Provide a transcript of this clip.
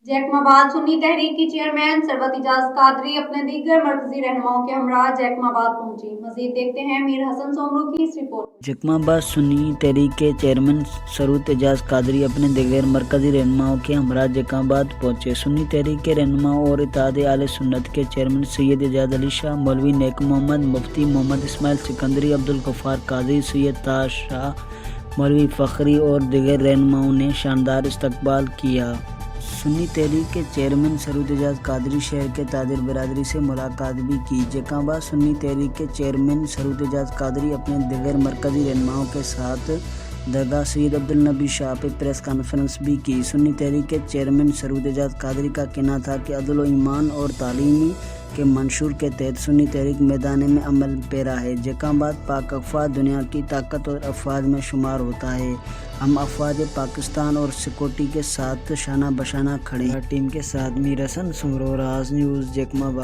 जैकमाबाद सुन्नी तहरीक की चेयरमैन सरवत इजाज कादरी अपने दीगर मरकजी रहनुमाओं के हमरा जैकमाबाद पहुंची। मजीद देखते हैं मीर हसन सोमरू की इस रिपोर्ट। जैकमाबाद सुन्नी तहरीक के चेयरमैन सरवत इजाज कादरी अपने दीगर मरकजी रहनुमाओं के हमरा जैकमाबाद पहुंचे। सुन्नी तहरीक के रहनुमाओं और इत्तेहाद आले सुन्नत के चेयरमैन सैयद एजाज अली शाह, मौलवी नेक मोहम्मद, मुफ्ती मोहम्मद इस्माइल सिकंदरी, अब्दुल गफ्फार काजी, सैयद ताज शाह, मौलवी फखरी और दीगर रहनुमाओं ने शानदार इस्तकबाल किया। सुन्नी तहरीक के चेयरमैन सरवत इजाज कादरी शहर के ताजिर बरादरी से मुलाकात भी की। जैकमाबाद सुन्नी तहरीक के चेयरमैन सरवत इजाज कादरी अपने दीगर मरकजी रहनुमाओं के साथ दरगाह सैयद अब्दुल नबी शाह पे प्रेस कॉन्फ्रेंस भी की। सुन्नी तहरीक के चेयरमैन सरवत इजाज कादरी का कहना था कि अदल व ईमान और तालीमी के मंशूर के तहत सुन्नी तहरीक मैदान में अमल पैरा है। जैकमाबाद पाक अफवाज दुनिया की ताकत और अफवाज में शुमार होता है। हम अफवाज पाकिस्तान और सिक्योरिटी के साथ शाना बशाना खड़े हैं। टीम के साथ मीर हसन सोमरू, राज न्यूज़, जैकमाबाद।